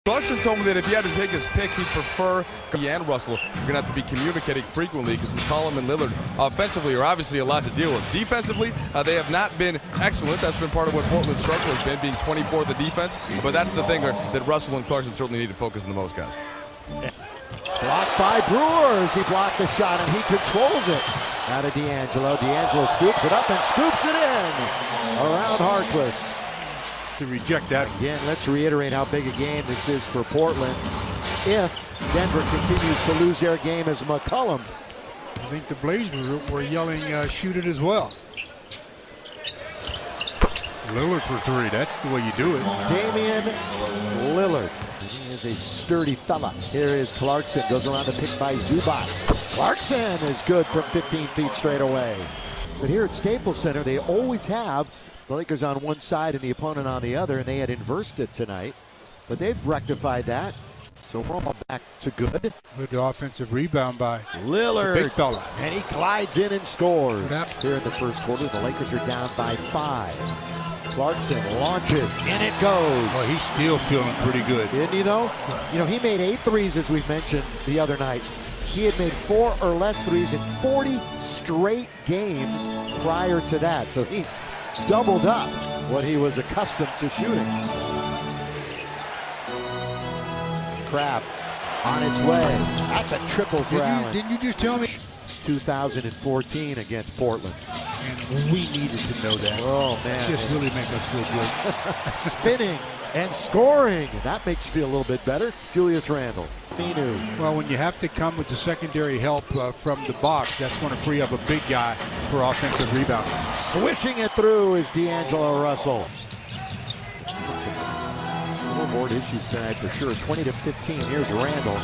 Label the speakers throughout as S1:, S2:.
S1: Clarkson told me that if he had to take his pick, he'd prefer and Russell. You're going to have to be communicating frequently because McCollum and Lillard offensively are obviously a lot to deal with. Defensively, they have not been excellent. That's been part of what Portland's struggle has been, being 24th in defense. But that's the thing that Russell and Clarkson certainly need to focus on the most, guys.
S2: Blocked by Brewers. He blocked the shot and he controls it. Out of D'Angelo. D'Angelo scoops it up and scoops it in. Around Harkless.
S3: To reject that.
S2: Again, let's reiterate how big a game this is for Portland. If Denver continues to lose their game as McCollum.
S3: I think the Blazers were yelling, shoot it as well. Lillard for three. That's the way you do it.
S2: Damian Lillard. He is a sturdy fella. Here is Clarkson. Goes around the pick by Zubac. Clarkson is good from 15 feet straight away. But here at Staples Center, they always have the Lakers on one side and the opponent on the other, and they had inversed it tonight. But they've rectified that. So we're all back to good.
S3: Good offensive rebound by
S2: Lillard.
S3: The big fella.
S2: And he glides in and scores. Here in the first quarter, the Lakers are down by 5. Clarkson launches, and it goes.
S3: Oh, he's still feeling pretty good.
S2: Didn't he, though? You know, he made 8 threes, as we mentioned the other night. He had made 4 or less threes in 40 straight games prior to that. So he doubled up what he was accustomed to shooting. Grabbe on its way. That's a triple for Allen.
S3: Didn't you just tell me?
S2: 2014 against Portland.
S3: And we needed to know that.
S2: Oh, man.
S3: Just really make us feel good.
S2: Spinning and scoring. That makes you feel a little bit better. Julius Randle. Minu.
S3: Well, when you have to come with the secondary help from the box, that's going to free up a big guy for offensive rebound.
S2: Swishing it through is D'Angelo Russell. Scoreboard issues tonight for sure. 20-15. Here's Randle.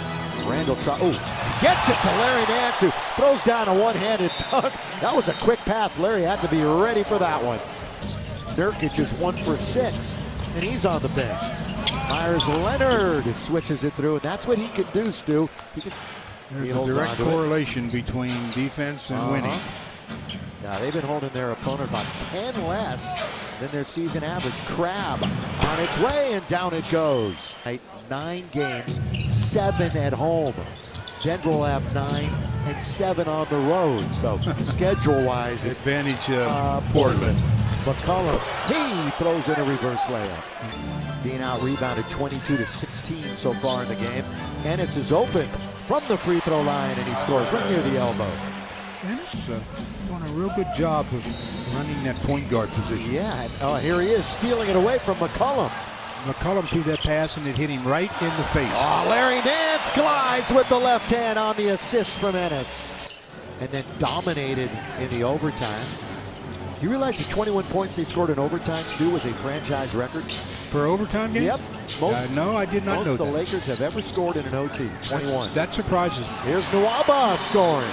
S2: Randle gets it to Larry Nance, who throws down a one-handed dunk. That was a quick pass. Larry had to be ready for that one. Nurkic is 1 for 6, and he's on the bench. Myers Leonard switches it through, and that's what he can do, Stu.
S3: There's a direct correlation between defense and winning.
S2: Yeah, they've been holding their opponent about 10 less than their season average. Grabbe on its way, and down it goes. 9 games, 7 at home. Denver will have 9 and 7 on the road. So schedule-wise,
S3: advantage Portland.
S2: McCollum, he throws in a reverse layup. Being out-rebounded 22-16 so far in the game. Ennis is open from the free throw line, and he scores right near the elbow.
S3: Ennis doing a real good job of running that point guard position.
S2: Yeah, here he is stealing it away from McCollum.
S3: McCollum threw that pass and it hit him right in the face.
S2: Oh, Larry Nance glides with the left hand on the assist from Ennis. And then dominated in the overtime. Do you realize the 21 points they scored in overtime, Stu, was a franchise record?
S3: For overtime game?
S2: Yep.
S3: No, I did not know that.
S2: Most the Lakers have ever scored in an OT, 21.
S3: That surprises me.
S2: Here's Nwaba scoring.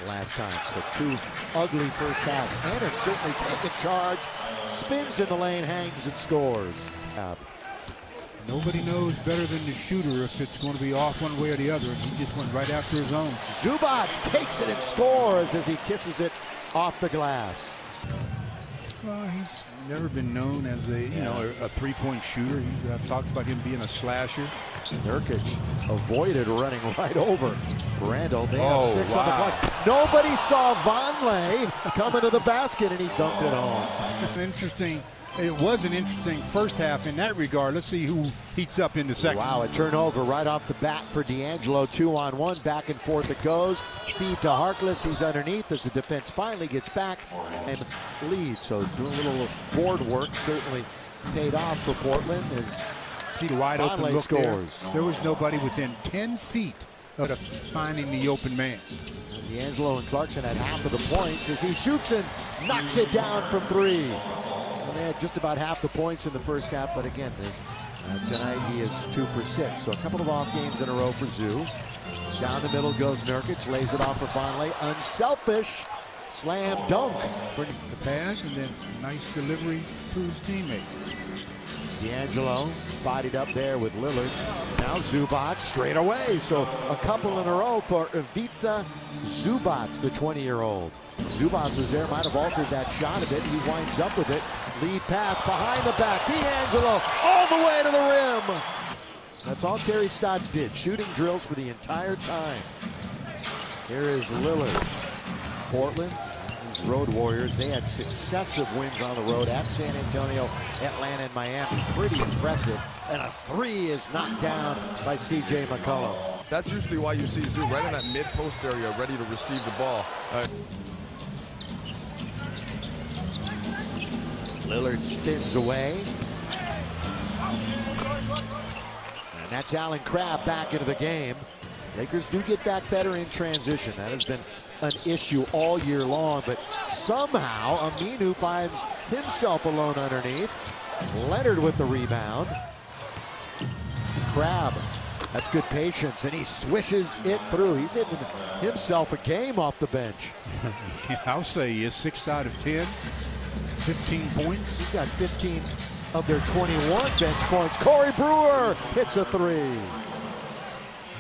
S2: Last time, so 2 ugly first halves. Ennis certainly taking charge. Spins in the lane, hangs and scores.
S3: Nobody knows better than the shooter if it's going to be off one way or the other, and he just went right after his own.
S2: Zubac takes it and scores as he kisses it off the glass.
S3: Well, he's never been known as a three-point shooter. I've talked about him being a slasher.
S2: Nurkic avoided running right over Randle. They have 6 on the clock. Nobody saw Vonleh coming to the basket, and he dunked it home.
S3: It was an interesting first half in that regard. Let's see who heats up in the second.
S2: Wow, a turnover right off the bat for D'Angelo. 2-on-1, back and forth it goes. Feed to Harkless, he's underneath as the defense finally gets back and leads. So doing a little board work certainly paid off for Portland as
S3: the wide open look
S2: scores.
S3: There was nobody within 10 feet of finding the open man.
S2: D'Angelo and Clarkson had half of the points as he shoots and knocks it down from 3. And they had just about half the points in the first half, but again, tonight he is 2 for 6. So a couple of off games in a row for Zoo. Down the middle goes Nurkic, lays it off for Vonleh. Unselfish slam dunk.
S3: The pass and then nice delivery to his teammate.
S2: D'Angelo bodied up there with Lillard. Now Zubac straight away. So a couple in a row for Ivica Zubac, the 20-year-old. Zubac was there, might have altered that shot a bit. He winds up with it. Lead pass behind the back. D'Angelo all the way to the rim. That's all Terry Stotts did, shooting drills for the entire time. Here is Lillard. Portland, these Road Warriors, they had successive wins on the road at San Antonio, Atlanta, and Miami. Pretty impressive. And a three is knocked down by C.J. McCollum.
S1: That's usually why you see Zoo right in that mid-post area, ready to receive the ball.
S2: Lillard spins away. And that's Allen Crabbe back into the game. Lakers do get back better in transition. That has been an issue all year long, but somehow Aminu finds himself alone underneath. Leonard with the rebound. Crabbe, that's good patience, and he swishes it through. He's hitting himself a game off the bench.
S3: Yeah, I'll say he is 6 out of 10, 15 points.
S2: He's got 15 of their 21 bench points. Corey Brewer hits a three.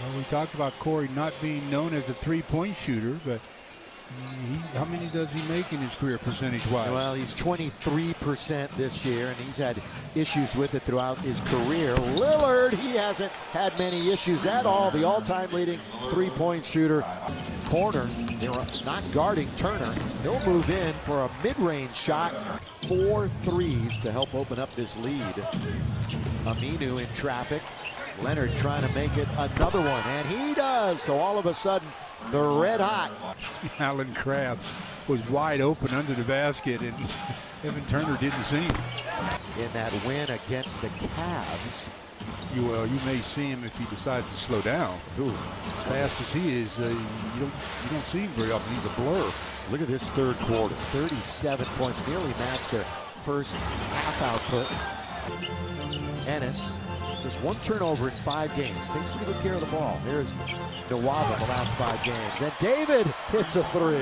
S3: Well, we talked about Corey not being known as a three-point shooter, but how many does he make in his career percentage-wise?
S2: Well, he's 23% this year, and he's had issues with it throughout his career. Lillard, he hasn't had many issues at all. The all-time leading three-point shooter. Corner, they're not guarding Turner. He'll move in for a mid-range shot. 4 threes to help open up this lead. Aminu in traffic. Leonard trying to make it another one, and he does. So all of a sudden, they're red hot.
S3: Allen Crabbe was wide open under the basket, and Evan Turner didn't see him.
S2: In that win against the Cavs.
S3: You may see him if he decides to slow down.
S2: Ooh.
S3: As fast as he is, you don't see him very often. He's a blur.
S2: Look at this third quarter. 37 points, nearly matched their first half output. Ennis, just 1 turnover in 5 games. Takes pretty good care of the ball. Here's Nawab in the last 5 games. And David hits a three.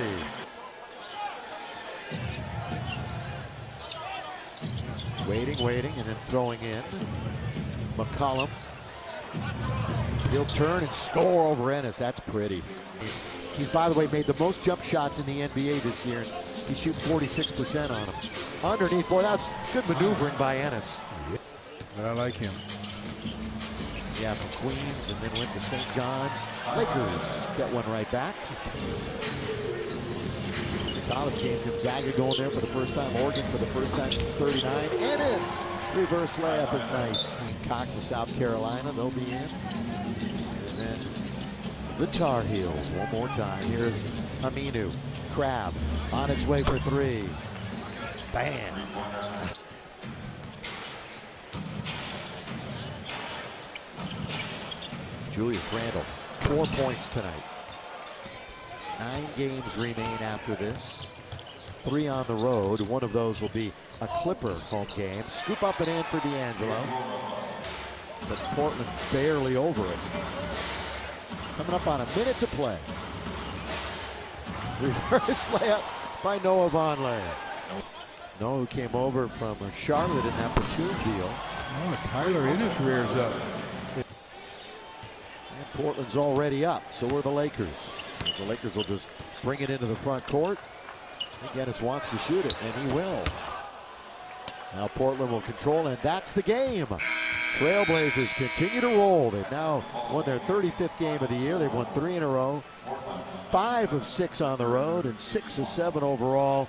S2: Waiting, and then throwing in. McCollum. He'll turn and score over Ennis. That's pretty. He's, by the way, made the most jump shots in the NBA this year. He shoots 46% on them. Underneath, boy, that's good maneuvering by Ennis.
S3: But I like him.
S2: Yeah, from Queens, and then went to St. John's. Lakers get one right back. College game, Gonzaga going there for the first time. Oregon for the first time since '39. Ennis, reverse layup is nice. Cox of South Carolina, they'll be in. And then the Tar Heels one more time. Here's Aminu. Crabbe on its way for 3. Bam. Julius Randle, 4 points tonight. 9 games remain after this. 3 on the road. One of those will be a Clipper home game. Scoop up and in for D'Angelo. But Portland barely over it. Coming up on a minute to play. Reverse layup by Noah Vonleh. Noah, who came over from Charlotte in that platoon deal.
S3: Oh, Tyler Ennis rears up.
S2: And Portland's already up, so are the Lakers. The Lakers will just bring it into the front court. I think Ennis wants to shoot it, and he will. Now Portland will control, and that's the game. Trailblazers continue to roll. They've now won their 35th game of the year. They've won 3 in a row. 5 of 6 on the road, and 6 of 7 overall.